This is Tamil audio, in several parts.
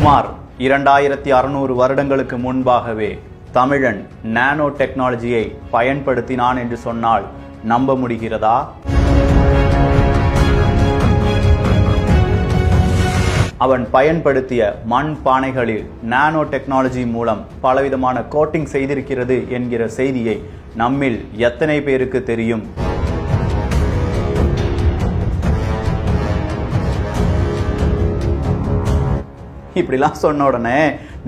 சுமார் 2600 வருடங்களுக்கு முன்பாகவே தமிழன் நானோ டெக்னாலஜியை பயன்படுத்தினான் என்று சொன்னால் நம்ப முடிகிறதா? அவன் பயன்படுத்திய மண் பானைகளில் நானோ டெக்னாலஜி மூலம் பலவிதமான கோட்டிங் செய்திருக்கிறது என்கிற செய்தியை நம்மில் எத்தனை பேருக்கு தெரியும்? இப்படிலாம் சொன்ன உடனே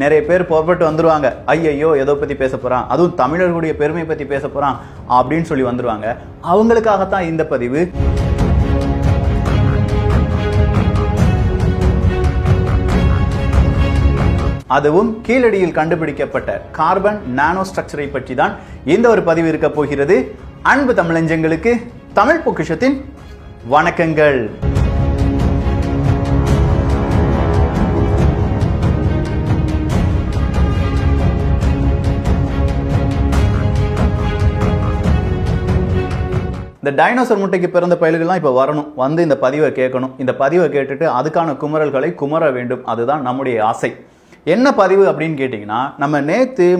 நிறைய பேர் புறப்பட்டு வந்துருவாங்க. ஐயையோ ஏதோ பத்தி பேச போறான், அதுவும் தமிழர்களுடைய பெருமை பத்தி பேச போறான் அப்படின்னு சொல்லி வந்துருவாங்க. அவங்களுக்காகத்தான் இந்த பதிவு. அதுவும் கீழடியில் கண்டுபிடிக்கப்பட்ட கார்பன் நானோ ஸ்ட்ரக்சரை பற்றி தான் இந்த ஒரு பதிவு இருக்க போகிறது. அன்பு தமிழஞ்சங்களுக்கு தமிழ் பொக்கிஷத்தின் வணக்கங்கள். இந்த டைனோசர் முட்டைக்கு பிறந்த பயல்கள்லாம் இப்போ வரணும், வந்து இந்த பதிவை கேட்கணும். இந்த பதிவை கேட்டுட்டு அதுக்கான குமரல்களை குமர வேண்டும். அதுதான் நம்முடைய ஆசை. என்ன பதிவு அப்படின்னு கேட்டிங்கன்னா, நம்ம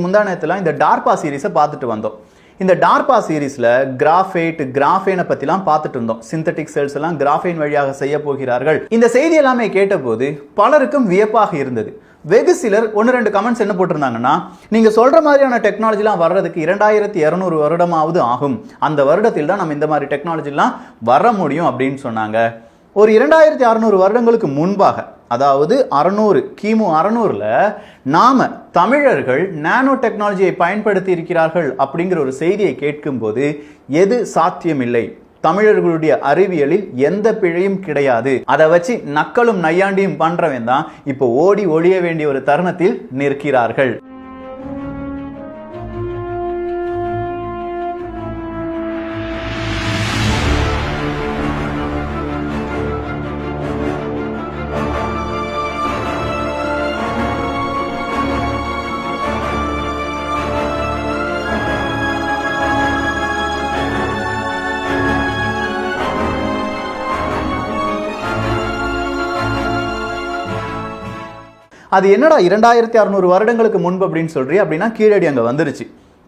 முந்தா நேற்றுலாம் இந்த டார்பா சீரீஸை பார்த்துட்டு வந்தோம். இந்த டார்பா சீரீஸில் கிராஃபேனை பற்றிலாம் பார்த்துட்டு இருந்தோம். சிந்தட்டிக் செல்ஸ் எல்லாம் கிராஃபைன் வழியாக செய்ய போகிறார்கள். இந்த செய்தி எல்லாமே கேட்டபோது பலருக்கும் வியப்பாக இருந்தது. வெகு சிலர் 1-2 கமெண்ட்ஸ் என்ன போட்டிருந்தாங்கன்னா, நீங்க சொல்ற மாதிரியான டெக்னாலஜிலாம் வர்றதுக்கு 2200 வருடமாவது ஆகும், அந்த வருடத்தில் தான் நம்ம இந்த மாதிரி டெக்னாலஜிலாம் வர முடியும் அப்படின்னு சொன்னாங்க. ஒரு 2600 வருடங்களுக்கு முன்பாக, அதாவது 600 கிமு 600ல நாம தமிழர்கள் நானோ டெக்னாலஜியை பயன்படுத்தி இருக்கிறார்கள் அப்படிங்கிற ஒரு செய்தியை கேட்கும்போது எது சாத்தியமில்லை, தமிழர்களுடைய அறிவியலில் எந்த பிழையும் கிடையாது, அதை வச்சு நக்கலும் நையாண்டியும் பண்றவன் தான் இப்போ ஓடி ஒழிய வேண்டிய ஒரு தருணத்தில் நிற்கிறார்கள். அது என்னடா 2600 வருடங்களுக்கு முன்பு அப்படின்னு சொல்றீ அப்படின்னா, கீழடி அங்க வந்துருச்சு.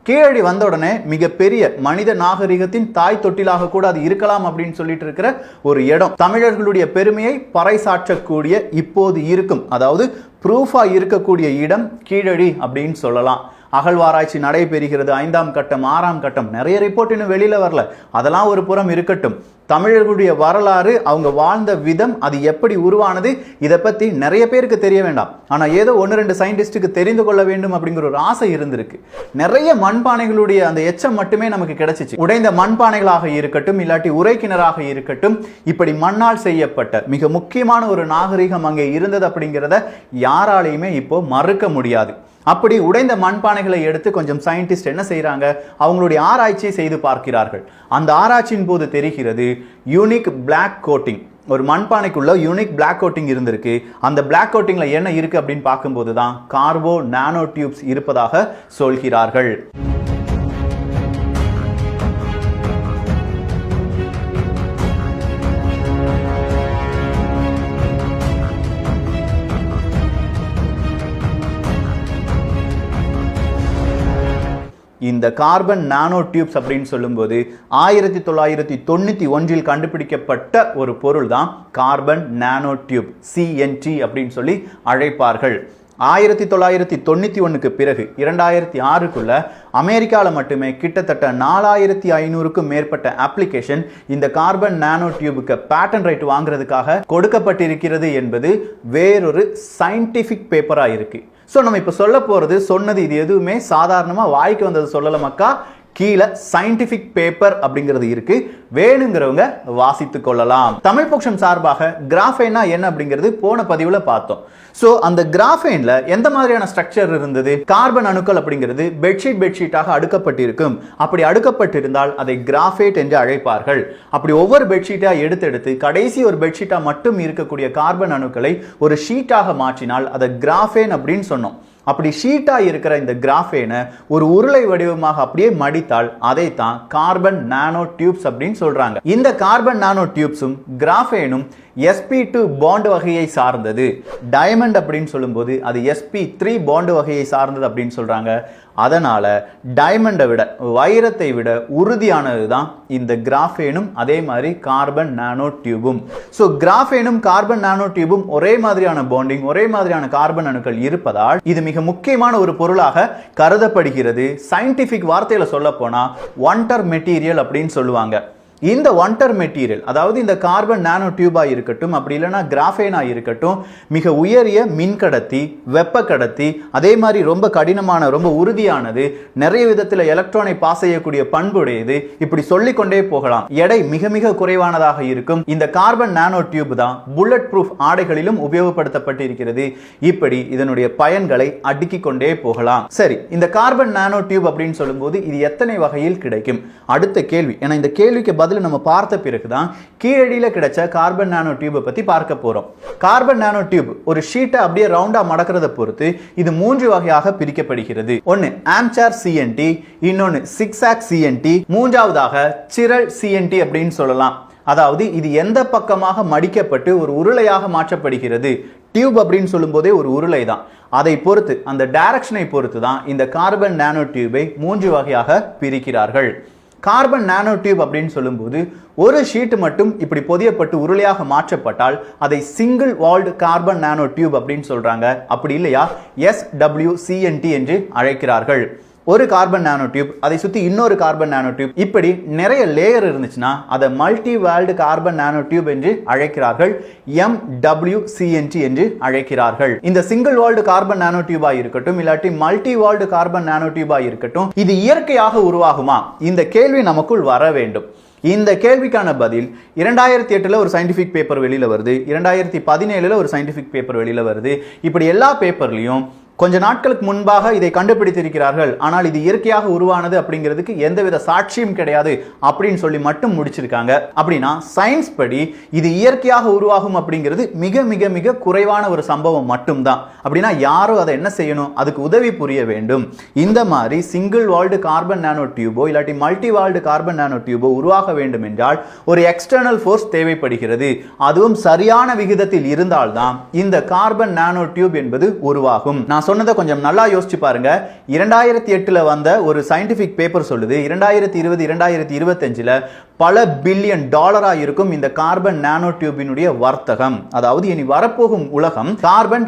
கீழடி வந்த உடனே மிகப்பெரிய மனித நாகரிகத்தின் தாய் தொட்டிலாக கூட அது இருக்கலாம் அப்படின்னு சொல்லிட்டு இருக்கிற ஒரு இடம், தமிழர்களுடைய பெருமையை பறைசாற்றக்கூடிய இப்போது இருக்கும், அதாவது ப்ரூஃபா இருக்கக்கூடிய இடம் கீழடி அப்படின்னு சொல்லலாம். அகழ்வாராய்ச்சி நடைபெறுகிறது. 5ஆம் கட்டம் 6ஆம் கட்டம், நிறைய ரிப்போர்ட் இன்னும் வெளியில வரல. அதெல்லாம் ஒரு புறம் இருக்கட்டும், தமிழர்களுடைய வரலாறு, அவங்க வாழ்ந்த விதம், அது எப்படி உருவானது, இதை பத்தி நிறைய பேருக்கு தெரிய வேண்டாம். ஆனா ஏதோ 1-2 சயின்டிஸ்டுக்கு தெரிந்து கொள்ள வேண்டும் அப்படிங்கிற ஒரு ஆசை இருந்திருக்கு. நிறைய மண்பானைகளுடைய அந்த எச்சம் மட்டுமே நமக்கு கிடைச்சிச்சு. உடைந்த மண்பானைகளாக இருக்கட்டும், இல்லாட்டி உரைக்கிணறாக இருக்கட்டும், இப்படி மண்ணால் செய்யப்பட்ட மிக முக்கியமான ஒரு நாகரிகம் அங்கே இருந்தது அப்படிங்கிறத யாராலையுமே இப்போ மறுக்க முடியாது. அப்படி உடைந்த மண்பானைகளை எடுத்து கொஞ்சம் சயின்டிஸ்ட் என்ன செய்யறாங்க, அவங்களுடைய ஆராய்ச்சியை செய்து பார்க்கிறார்கள். அந்த ஆராய்ச்சியின் போது தெரிகிறது, யூனிக் பிளாக் கோட்டிங், ஒரு மண்பானைக்குள்ள யூனிக் பிளாக் கோட்டிங் இருந்திருக்கு. அந்த பிளாக் கோட்டிங்ல என்ன இருக்கு அப்படின்னு பார்க்கும்போது தான் கார்போ நானோ டியூப்ஸ் இருப்பதாக சொல்கிறார்கள். இந்த கார்பன் நானோ டியூப்ஸ் அப்படின்னு சொல்லும்போது 1991 கண்டுபிடிக்கப்பட்ட ஒரு பொருள் தான் கார்பன் நானோ டியூப், CNT அப்படின்னு சொல்லி அழைப்பார்கள். 1991க்கு பிறகு 2006க்குள்ள அமெரிக்காவில் மட்டுமே கிட்டத்தட்ட 4500க்கும் மேற்பட்ட அப்ளிகேஷன் இந்த கார்பன் நானோ டியூபுக்கு பேட்டன் ரைட் வாங்குறதுக்காக கொடுக்கப்பட்டிருக்கிறது என்பது வேறொரு சயின்டிபிக் பேப்பரா இருக்கு. ஸோ நம்ம இப்போ சொல்ல போறது, சொன்னது இது எதுவுமே சாதாரணமாக வாய்க்கு வந்தது சொல்லல மக்கா. கீழே சயின்டிபிக் பேப்பர் அப்படிங்கிறது இருக்கு, வேணுங்கிறவங்க வாசித்து கொள்ளலாம். தமிழ் பொக்கிஷம் சார்பாக கிராஃபைனா என்ன அப்படிங்கிறது போன பதிவுல பார்த்தோம். சோ அந்த கிராஃபைன்ல எந்த மாதிரியான ஸ்ட்ரக்சர் இருந்தது, கார்பன் அணுக்கள் அப்படிங்கிறது பெட்ஷீட்டாக அடுக்கப்பட்டிருக்கும். அப்படி அடுக்கப்பட்டிருந்தால் அதை கிராஃபைட் என்று அழைப்பார்கள். அப்படி ஒவ்வொரு பெட்ஷீட்டா எடுத்து கடைசி ஒரு பெட்ஷீட்டா மட்டும் இருக்கக்கூடிய கார்பன் அணுக்களை ஒரு ஷீட்டாக மாற்றினால் அதை கிராஃபேன் அப்படின்னு சொன்னோம். அப்படி ஷீட்டா இருக்கிற இந்த கிராஃபேனை ஒரு உருளை வடிவமாக அப்படியே மடித்தால் அதைத்தான் கார்பன் நானோ டியூப்ஸ் அப்படின்னு சொல்றாங்க. இந்த கார்பன் நானோ டியூப்ஸும் கிராஃபேனும் sp2 பாண்ட் வகையை சார்ந்தது. டைமண்ட் அப்படின்னு சொல்லும்போது அது sp3 பாண்ட் வகையை சார்ந்தது அப்படின்னு சொல்றாங்க. அதனால டைமண்டை விட, வைரத்தை விட உறுதியானது தான் இந்த கிராஃபேனும் அதே மாதிரி கார்பன் நானோ டியூபும். ஸோ கிராஃபேனும் கார்பன் நானோ டியூபும் ஒரே மாதிரியான பாண்டிங், ஒரே மாதிரியான கார்பன் அணுக்கள் இருப்பதால் இது மிக முக்கியமான ஒரு பொருளாக கருதப்படுகிறது. சயின்டிபிக் வார்த்தையில சொல்ல போனா ஒன்டர் மெட்டீரியல் அப்படின்னு சொல்லுவாங்க. இந்த ஒன்டர் மெட்டீரியல், அதாவது இந்த கார்பன் நானோ டியூபா இருக்கட்டும், அப்படி இல்லைன்னா கிராஃபேனா இருக்கட்டும், மிக உயரிய மின்கடத்தி, வெப்ப கடத்தி, அதே மாதிரி ரொம்ப கடினமான, ரொம்ப உறுதியானது, நிறைய விதத்தில் எலக்ட்ரானை பாஸ் செய்யக்கூடிய பண்புடையது, இப்படி சொல்லிக்கொண்டே போகலாம். எடை மிக மிக குறைவானதாக இருக்கும். இந்த கார்பன் நானோ டியூப் தான் புல்லட் ப்ரூஃப் ஆடைகளிலும் உபயோகப்படுத்தப்பட்டிருக்கிறது. இப்படி இதனுடைய பயன்களை அடுக்கிக் கொண்டே போகலாம். சரி, இந்த கார்பன் நானோ டியூப் அப்படின்னு சொல்லும்போது இது எத்தனை வகையில் கிடைக்கும்? அடுத்த கேள்வி. ஏன்னா இந்த கேள்விக்கு பதில் நம்ம பார்த்த பிறகுதான் கீழடியில கிடைச்ச கார்பன் நானோ டியூபை பத்தி பார்க்க போறோம். கார்பன் நானோ டியூப் ஒரு ஷீட்டை அப்படியே ரவுண்டா மடக்கிறத பொறுத்து இது 3 வகையாக பிரிக்கப்படுகிறது. ஒன்னு ஆம்சார் சிஎன்டி, இன்னொன்னு சிக்ஸாக் சிஎன்டி, மூன்றாவதாக சிரல் சிஎன்டி அப்படின்னு சொல்லலாம். அதாவது இது எந்த பக்கமாக மடிக்கப்பட்டு ஒரு உருளையாக மாற்றப்படுகிறது. டியூப் அப்படின்னு சொல்லும் போதே ஒரு உருளை தான். அதை பொறுத்து, அந்த டைரக்ஷனை பொறுத்து தான் இந்த கார்பன் நானோ டியூபை 3 வகையாக பிரிக்கிறார்கள். கார்பன் நானோ டியூப் அப்படின்னு சொல்லும்போது ஒரு ஷீட் மட்டும் இப்படி பொதியப்பட்டு உருளையாக மாற்றப்பட்டால் அதை single walled carbon nano tube அப்படின்னு சொல்றாங்க. அப்படி இல்லையா SWCNT என்று அழைக்கிறார்கள். ஒரு கார்பன் நானோ டியூப், அதை சுத்தி இன்னொரு கார்பன் நானோ டியூப், இப்படி நிறைய லேயர் இருந்துச்சுன்னா அதை multi walled carbon nano tube என்று அழைக்கிறார்கள். MWCNT என்று அழைக்கிறார்கள். இந்த சிங்கிள் வால்டு கார்பன் நானோ டியூபா இருக்கட்டும், இல்லாட்டி மல்டி வால்டு கார்பன் நானோ டியூபா இருக்கட்டும், இது இயற்கையாக உருவாகுமா? இந்த கேள்வி நமக்குள் வர வேண்டும். இந்த கேள்விக்கான பதில் 2008 ஒரு சயின்டிபிக் பேப்பர் வெளியில வருது, 2017 ஒரு சயின்டிபிக் பேப்பர் வெளியில வருது. இப்படி எல்லா பேப்பர்லயும் கொஞ்ச நாட்களுக்கு முன்பாக இதை கண்டுபிடித்திருக்கிறார்கள், ஆனால் இது இயற்கையாக உருவானது அப்படிங்கிறதுக்கு எந்தவித சாட்சியும் கிடையாது அப்படின்னு சொல்லி மட்டும் முடிச்சிருக்காங்க. அப்படின்னா சயின்ஸ் படி இது இயற்கையாக உருவாகும் அப்படிங்கிறது மிக மிக மிக குறைவான ஒரு சம்பவம் மட்டும்தான். அப்படின்னா யாரோ அதை என்ன செய்யணும்? அதுக்கு உதவி புரிய வேண்டும். இந்த மாதிரி சிங்கிள் வால்டு கார்பன் நானோ டியூபோ இல்லாட்டி மல்டி வால்டு கார்பன் நானோ டியூபோ உருவாக வேண்டும் என்றால் ஒரு எக்ஸ்டர்னல் ஃபோர்ஸ் தேவைப்படுகிறது. அதுவும் சரியான விகிதத்தில் இருந்தால்தான் இந்த கார்பன் நானோ டியூப் என்பது உருவாகும். நான் சொன்னதை கொஞ்சம் நல்லா யோசிச்சு பாருங்க. 2008 வந்த ஒரு சயின்டிபிக் பேப்பர் சொல்லுது 2020 2025 பல பில்லியன் டாலரா இருக்கும் இந்த கார்பன் நானோ டியூபினுடைய வர்த்தகம். அதாவது இனி வரப்போகும் உலகம்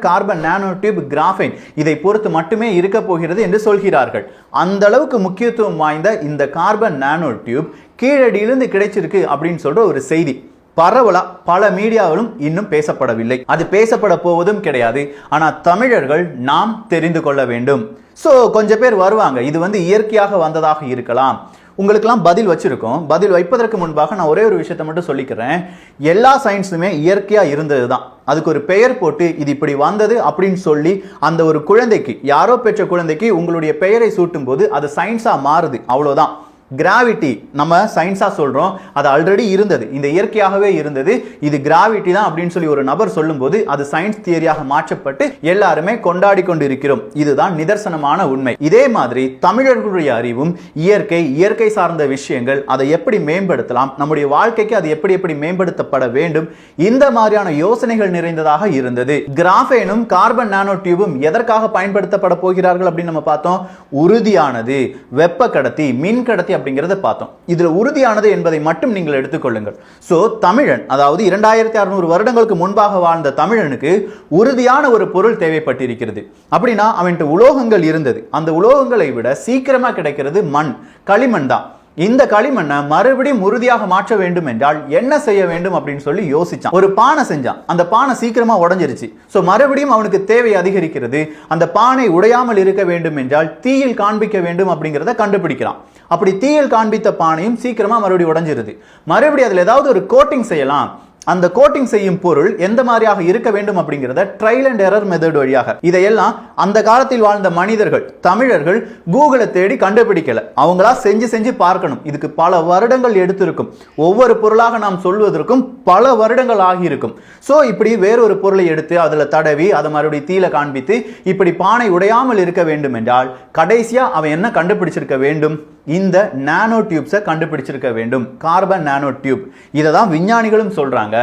கார்பன் நானோ டியூப், கிராஃபைன் இதை பொறுத்து மட்டுமே இருக்க போகிறது என்று சொல்கிறார்கள். அந்த அளவுக்கு முக்கியத்துவம் வாய்ந்த இந்த கார்பன் நானோ டியூப் கீழடியிலிருந்து கிடைச்சிருக்கு அப்படின்னு சொல்ற ஒரு செய்தி பரவலா பல மீடியாவிலும் இன்னும் பேசப்படவில்லை. அது பேசப்பட போவதும் கிடையாது. ஆனா தமிழர்கள் நாம் தெரிந்து கொள்ள வேண்டும். சோ கொஞ்சம் பேர் வருவாங்க, இது இயற்கையாக வந்ததாக இருக்கலாம். உங்களுக்கெல்லாம் பதில் வச்சிருக்கோம். பதில் வைப்பதற்கு முன்பாக நான் ஒரே ஒரு விஷயத்தை மட்டும் சொல்லிக்கிறேன். எல்லா சயின்ஸுமே இயற்கையா இருந்தது தான். அதுக்கு ஒரு பெயர் போட்டு இது இப்படி வந்தது அப்படின்னு சொல்லி அந்த ஒரு குழந்தைக்கு, யாரோ பெற்ற குழந்தைக்கு உங்களுடைய பெயரை சூட்டும் போது அது சயின்ஸா மாறுது, அவ்வளவுதான். கிராவிட்டி நம்ம சயின்ஸா சொல்றோம், அது ஆல்ரெடி இருந்தது, இந்த இயற்கையாகவே இருந்தது, இது கிராவிட்டி தான் அப்படின்னு சொல்லி ஒரு நபர் சொல்லும்போது அது சயின்ஸ் தியரியாக மாற்றப்பட்டு எல்லாருமே கொண்டாடி கொண்டு இருக்கிறோம். இதுதான் நிதர்சனமான உண்மை. இதே மாதிரி தமிழர்களுடைய அறிவும் இயற்கை சார்ந்த விஷயங்கள், அதை எப்படி மேம்படுத்தலாம், நம்முடைய வாழ்க்கைக்கு அது எப்படி எப்படி மேம்படுத்தப்பட வேண்டும், இந்த மாதிரியான யோசனைகள் நிறைந்ததாக இருந்தது. கிராஃபேனும் கார்பன் நானோ டியூபும் எதற்காக பயன்படுத்தப்பட போகிறார்கள் அப்படின்னு நம்ம பார்த்தோம். உறுதியானது, வெப்ப கடத்தி, மின் கடத்தி அப்படிங்கறத பார்த்தோம். இதுல உறுதியானது என்பதை மட்டும் நீங்கள் எடுத்துக்கொள்ளுங்கள். சோ தமிழன், அதாவது 2600 வருடங்களுக்கு முன்பாக வாழ்ந்த தமிழனுக்கு உறுதியான ஒரு பொருள் தேவைப்பட்டிருக்கிறது. அப்படின்னா அவன்கிட்ட உலோகங்கள் இருந்தது. அந்த உலோகங்களை விட சீக்கிரமா கிடைக்கிறது மண், களிமண் தான். இந்த களிமண்ணை மறுபடியும் உறுதியாக மாற்ற வேண்டும் என்றால் என்ன செய்ய வேண்டும் அப்படின்னு சொல்லி யோசிச்சான். ஒரு பானை செஞ்சான். அந்த பானை சீக்கிரமா உடைஞ்சிருச்சு. சோ மறுபடியும் அவனுக்கு தேவை அதிகரிக்கிறது. அந்த பானை உடையாமல் இருக்க வேண்டும் என்றால் தீயில் காண்பிக்க வேண்டும் அப்படிங்கிறத கண்டுபிடிக்கிறான். அப்படி தீயில் காண்பித்த பானையும் சீக்கிரமா மறுபடியும் உடைஞ்சிருது. மறுபடியும் அதுல ஏதாவது ஒரு கோட்டிங் செய்யலாம். அந்த கோட்டிங் செய்யும் பொருள் எந்த மாதிரியாக இருக்க வேண்டும் அப்படிங்கிறத ட்ரையல் அண்ட் எரர் மெத்தட் வழியாக, இதையெல்லாம் அந்த காலத்தில் வாழ்ந்த மனிதர்கள், தமிழர்கள் கூகுளை தேடி கண்டுபிடிக்கல. அவங்களா செஞ்சு பார்க்கணும். இதுக்கு பல வருடங்கள் எடுத்திருக்கும். ஒவ்வொரு பொருளாக நாம் சொல்வதற்கும் பல வருடங்கள் ஆகியிருக்கும். சோ இப்படி வேறொரு பொருளை எடுத்து அதுல தடவி அதை மறுபடியும் தீல காண்பித்து இப்படி பானை உடையாமல் இருக்க வேண்டும் என்றால் கடைசியா அவன் என்ன கண்டுபிடிச்சிருக்க வேண்டும்? இந்த நானோ டியூப்ஸை கண்டுபிடிச்சிருக்க வேண்டும். Carbon nano tube. இதை தான் விஞ்ஞானிகளும் சொல்றாங்க.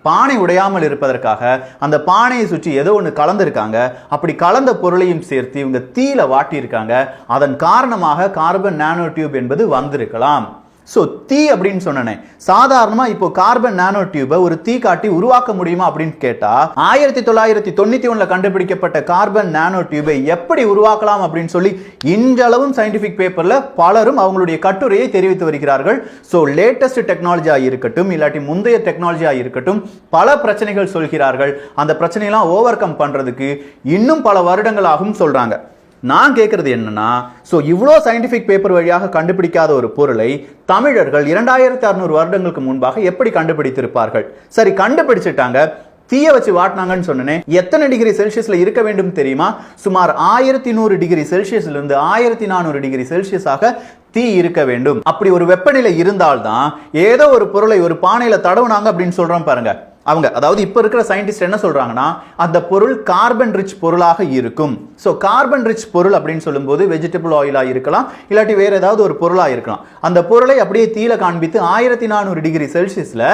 பானை உடையாமல் இருப்பதற்காக அந்த பானையை சுற்றி ஏதோ ஒன்று கலந்துருக்காங்க. அப்படி கலந்த பொருளையும் சேர்த்து இவங்க தீயில வாட்டியிருக்காங்க. அதன் காரணமாக கார்பன் நானோ டியூப் என்பது வந்திருக்கலாம். ஸோ தீ அப்படின்னு சொன்னேன். சாதாரணமா இப்போ கார்பன் நானோ டியூபை ஒரு தீ காட்டி உருவாக்க முடியுமா அப்படின்னு கேட்டா 1991 கண்டுபிடிக்கப்பட்ட கார்பன் நானோ டியூபை எப்படி உருவாக்கலாம் அப்படின்னு சொல்லி இன்றளவும் சயின்டிபிக் பேப்பர்ல பலரும் அவங்களுடைய கட்டுரையை தெரிவித்து வருகிறார்கள். ஸோ லேட்டஸ்ட் டெக்னாலஜியா இருக்கட்டும், இல்லாட்டி முந்தைய டெக்னாலஜியா இருக்கட்டும், பல பிரச்சனைகள் சொல்கிறார்கள். அந்த பிரச்சனையெல்லாம் ஓவர் கம் பண்றதுக்கு இன்னும் பல வருடங்கள் ஆகும் சொல்றாங்க. நான் கேட்கறது என்னன்னா, ஸோ இவ்வளோ சயின்டிஃபிக் பேப்பர் வழியாக கண்டுபிடிக்காத ஒரு பொருளை தமிழர்கள் 2600 வருடங்களுக்கு முன்பாக எப்படி கண்டுபிடித்திருப்பார்கள்? சரி, கண்டுபிடிச்சிட்டாங்க, தீய வச்சு வாட்டினாங்கன்னு சொன்னேன். எத்தனை டிகிரி செல்சியஸ்ல இருக்க வேண்டும் தெரியுமா? சுமார் 1100 டிகிரி செல்சியஸ்ல இருந்து 1400 டிகிரி செல்சியஸாக தீ இருக்க வேண்டும். அப்படி ஒரு வெப்பநிலை இருந்தால்தான் ஏதோ ஒரு பொருளை ஒரு பானையில தடவுனாங்க அப்படின்னு சொல்றோம் பாருங்க. அவங்க, அதாவது இப்ப இருக்கிற சயின்டிஸ்ட் என்ன சொல்றாங்கன்னா, அந்த பொருள் கார்பன் ரிச் பொருளாக இருக்கும். ஸோ கார்பன் ரிச் பொருள் அப்படின்னு சொல்லும்போது வெஜிடபிள் ஆயிலா இருக்கலாம், இல்லாட்டி வேற ஏதாவது ஒரு பொருளா இருக்கலாம். அந்த பொருளை அப்படியே தீயில காண்பித்து 1400 டிகிரி செல்சியஸ்ல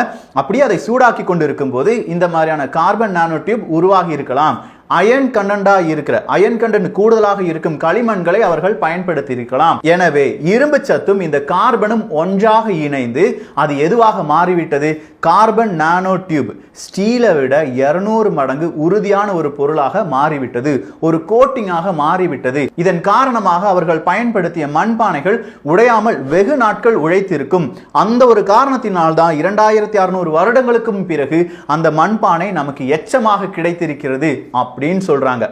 அப்படியே அதை சூடாக்கி கொண்டு இருக்கும் போது இந்த மாதிரியான கார்பன் நானோ டியூப் உருவாகி இருக்கலாம். அயன் கண்டென்டா இருக்கிற, அயன் கண்டென்ட் கூடுதலாக இருக்கும் களிமண்களை அவர்கள் பயன்படுத்தி இருக்கலாம். எனவே இரும்பு சத்தும் இந்த கார்பனும் ஒன்றாக இணைந்து அது எதுவாக மாறிவிட்டது? Carbon nano tube. ஸ்டீலை விட 200 மடங்கு உறுதியான ஒரு பொருளாக மாறிவிட்டது, ஒரு கோட்டிங்காக மாறிவிட்டது. இதன் காரணமாக அவர்கள் பயன்படுத்திய மண்பானைகள் உடையாமல் வெகு நாட்கள் உழைத்திருக்கும். அந்த ஒரு காரணத்தினால்தான் 2600 வருடங்களுக்கும் பிறகு அந்த மண்பானை நமக்கு எச்சமாக கிடைத்திருக்கிறது அப்படின்னு சொல்றாங்க.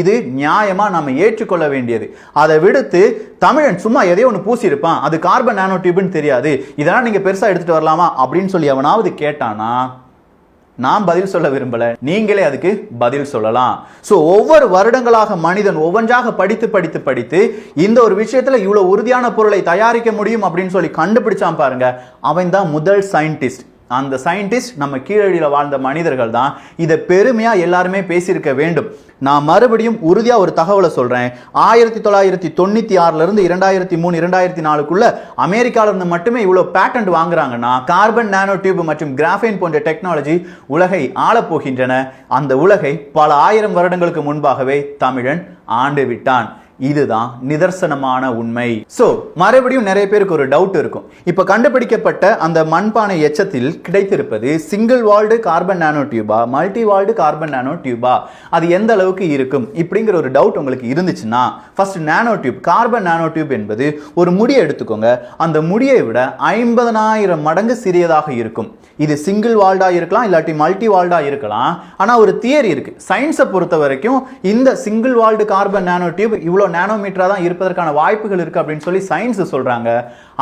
இது நியாயமா நம்ம ஏற்றுக்கொள்ள வேண்டியது. அதை விடுத்து தமிழன் சும்மா எதையோ ஒன்று பூசியிருப்பான், அது கார்பன் நானோ டியூப்னு தெரியாது, இதெல்லாம் நீங்க பெருசா எடுத்துட்டு வரலாமா அப்படின்னு சொல்லி அவனாவது கேட்டானா நான் பதில் சொல்ல விரும்பல, நீங்களே அதுக்கு பதில் சொல்லலாம். சோ ஒவ்வொரு வருடங்களாக மனிதன் ஒவ்வொன்றாக படித்து படித்து படித்து இந்த ஒரு விஷயத்துல இவ்வளவு உறுதியான பொருளை தயாரிக்க முடியும் அப்படின்னு சொல்லி கண்டுபிடிச்சான் பாருங்க. அவன் தான் முதல் சயின்டிஸ்ட். அந்த சயின்டிஸ்ட் நம்ம கீழடியில் வாழ்ந்த மனிதர்கள் தான். இதை பெருமையா எல்லாருமே பேசியிருக்க வேண்டும். நான் மறுபடியும் உறுதியா ஒரு தகவலை சொல்றேன். 1996 இருந்து 2003 2004 அமெரிக்கால இருந்து மட்டுமே இவ்வளவு பேட்டன்ட் வாங்குறாங்கன்னா கார்பன் நானோ டியூப் மற்றும் கிராஃபைன் போன்ற டெக்னாலஜி உலகை ஆளப் போகின்றன. அந்த உலகை பல ஆயிரம் வருடங்களுக்கு முன்பாகவே தமிழன் ஆண்டு விட்டான். இதுதான் நிதர்சனமான உண்மை. சோ மறுபடியும் நிறைய பேருக்கு ஒரு டவுட் இருக்கும். இப்ப கண்டுபிடிக்கப்பட்ட அந்த மண்பானை எச்சத்தில் கிடைத்திருப்பது சிங்கிள் வால்டு கார்பன் நானோ டியூபா, மல்டி வால்டு கார்பன் நானோ டியூபா, அது எந்த அளவுக்கு இருக்கும் இப்படிங்கிற ஒரு டவுட் உங்களுக்கு இருந்துச்சுன்னா, first nano tube, carbon nano tube என்பது ஒரு முடியை எடுத்துக்கோங்க. அந்த முடியை விட 50,000 மடங்கு சிறியதாக இருக்கும். இது சிங்கிள் வால்டா இருக்கலாம், இல்லாட்டி மல்டி வால்டா இருக்கலாம். ஆனா ஒரு தியரி இருக்கு. சயின்ஸை பொறுத்த வரைக்கும் இந்த single walled carbon nano tube இவ்வளவு நானோமீட்டரா தான் இருப்பதற்கான வாய்ப்புகள் இருக்கு அப்படின்னு சொல்லி சயின்ஸ் சொல்றாங்க.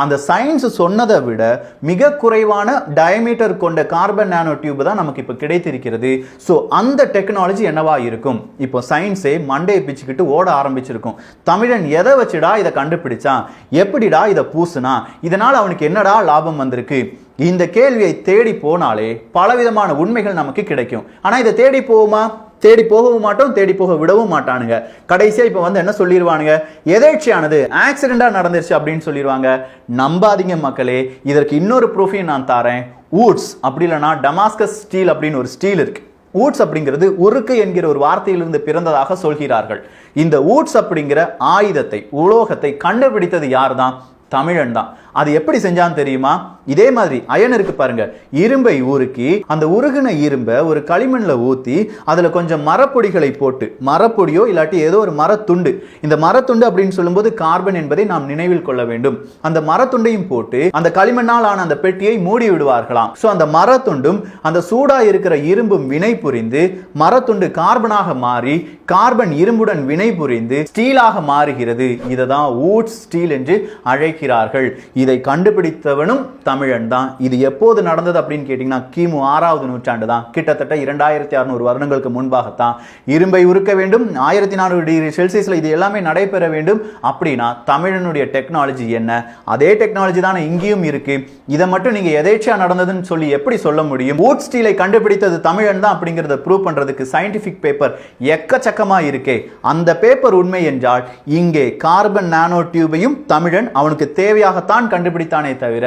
அந்த சயின்ஸ் சொன்னதை விட மிக குறைவான டயமீட்டர் கொண்ட கார்பன் நானோ டியூப் தான் நமக்கு இப்ப கிடைத்திருக்கிறது. சோ அந்த டெக்னாலஜி என்னவா இருக்கும்? இப்போ சயின்ஸே மண்டையை பிச்சுக்கிட்டு ஓட ஆரம்பிச்சிருக்கும். தமிழன் எதை வச்சுடா இதை கண்டுபிடிச்சான், எப்படிடா இதை பூசுனா, இதனால அவனுக்கு என்னடா லாபம் வந்திருக்கு? இந்த கேள்வியை தேடி போனாலே பலவிதமான உண்மைகள் நமக்கு கிடைக்கும். ஆனா இதை தேடி போவோமா? தேடி போகவும் மாட்டோம், தேடி போக விடவும் மாட்டானுங்க. கடைசியா இப்ப வந்து என்ன சொல்லிடுவானுங்க? எதேர்ச்சியானது, ஆக்சிடென்டா நடந்துருச்சு அப்படின்னு சொல்லிடுவாங்க. நம்பாதீங்க மக்களே, இதற்கு இன்னொரு ப்ரூஃபையும் நான் தாரேன். வூட்ஸ் அப்படி இல்லைன்னா டமாஸ்கஸ் ஸ்டீல் அப்படின்னு ஒரு ஸ்டீல் இருக்கு. வூட்ஸ் அப்படிங்கிறது உருக்கு என்கிற ஒரு வார்த்தையிலிருந்து பிறந்ததாக சொல்கிறார்கள். இந்த வூட்ஸ் அப்படிங்கிற ஆயுதத்தை, உலோகத்தை கண்டுபிடித்தது யார் தான்? தமிழன் தான். அது எப்படி செஞ்சான்னு தெரியுமா? இதே மாதிரி அயன் இருக்கு பாருங்க, இரும்பை உருக்கி அந்த உருகின இரும்பை ஒரு களிமண்ல ஊத்தி அதுல கொஞ்சம் மரப்பொடிகளை போட்டு, மரப்பொடியோ இல்லாட்டி ஏதோ ஒரு மரத்துண்டு, இந்த மரத்துண்டு அப்படின்னு சொல்லும்போது கார்பன் என்பதை நாம் நினைவில் கொள்ள வேண்டும். அந்த மரத்துண்டையும் போட்டு அந்த களிமண்ணால் ஆன அந்த பெட்டியை மூடி விடுவார்களாம். சோ அந்த மரத்துண்டும் அந்த சூடா இருக்கிற இரும்பும் வினை புரிந்து மரத்துண்டு கார்பனாக மாறி கார்பன் இரும்புடன் வினை புரிந்து ஸ்டீலாக மாறுகிறது. இததான் வூட்ஸ் ஸ்டீல் என்று அழைக்கிறார்கள். இதை கண்டுபிடித்தவனும் தமிழன் தான். இது எப்போது நடந்தது அப்படின்னு கேட்டீங்கன்னா கிமு 6வது நூற்றாண்டு தான். கிட்டத்தட்ட 2600 வருடங்களுக்கு முன்பாகத்தான். இரும்பை உருக்க வேண்டும், 1400 டிகிரி செல்சியஸ்ல இது எல்லாமே நடைபெற வேண்டும். அப்படின்னா தமிழனுடைய டெக்னாலஜி என்ன? அதே டெக்னாலஜி தானே இங்கேயும் இருக்கு. இதை மட்டும் நீங்க எதேச்சா நடந்ததுன்னு சொல்லி எப்படி சொல்ல முடியும்? வூட் ஸ்டீலை கண்டுபிடித்தது தமிழன் தான் அப்படிங்கறத ப்ரூவ் பண்றதுக்கு சயின்டிபிக் பேப்பர் எக்கச்சக்கமா இருக்கே. அந்த பேப்பர் உண்மை என்றால் இங்கே கார்பன் நானோ டியூபையும் தமிழன் அவனுக்கு தேவையாகத்தான் கண்டுபிடித்தானே தவிர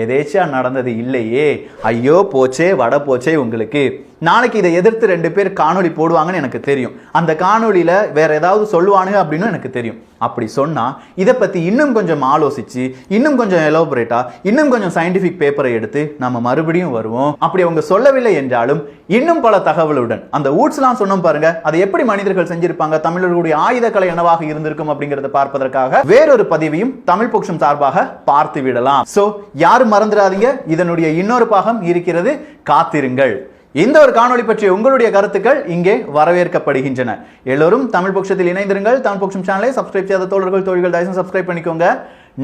எதேச்சா நடந்தது இல்லையே. ஐயோ போச்சே வட போச்சே உங்களுக்கு. நாளைக்கு இதை எதிர்த்து 2 பேர் காணொலி போடுவாங்கன்னு எனக்கு தெரியும். அந்த காணொலியில வேற ஏதாவது சொல்லுவானுங்க அப்படின்னு எனக்கு தெரியும். அப்படி சொன்னா இதை பத்தி இன்னும் கொஞ்சம் ஆலோசிச்சு, இன்னும் கொஞ்சம் எலோபரேட்டா, இன்னும் கொஞ்சம் சயின்டிபிக் பேப்பரை எடுத்து நம்ம மறுபடியும் வருவோம். அப்படி அவங்க சொல்லவில்லை என்றாலும் இன்னும் பல தகவலுடன் அந்த ஊட்ஸ்லாம் சொன்னோம் பாருங்க, அதை எப்படி மனிதர்கள் செஞ்சிருப்பாங்க, தமிழர்களுடைய ஆயுத கலை என்னவாக இருந்திருக்கும் அப்படிங்கறத பார்ப்பதற்காக வேறொரு பதிவையும் தமிழ் பொக்ஷம் சார்பாக பார்த்து விடலாம். சோ யாரும் மறந்துடாதீங்க, இதனுடைய இன்னொரு பாகம் இருக்கிறது, காத்திருங்கள். இந்த ஒரு காணொளி பற்றிய உங்களுடைய கருத்துக்கள் இங்கே வரவேற்கப்படுகின்றன. எல்லோரும் தமிழ் பொக்ஷத்தில் இணைந்திருங்கள். தமிழ் பொக்ஷம் சேனலை சப்ஸ்கிரைப் செய்யாத தோழர்கள் தோழிகள் தயவுசெய்து சப்ஸ்கிரைப் பண்ணிக்கோங்க.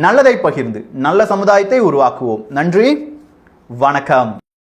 நல்லதை பகிர்ந்து நல்ல சமுதாயத்தை உருவாக்குவோம். நன்றி, வணக்கம்.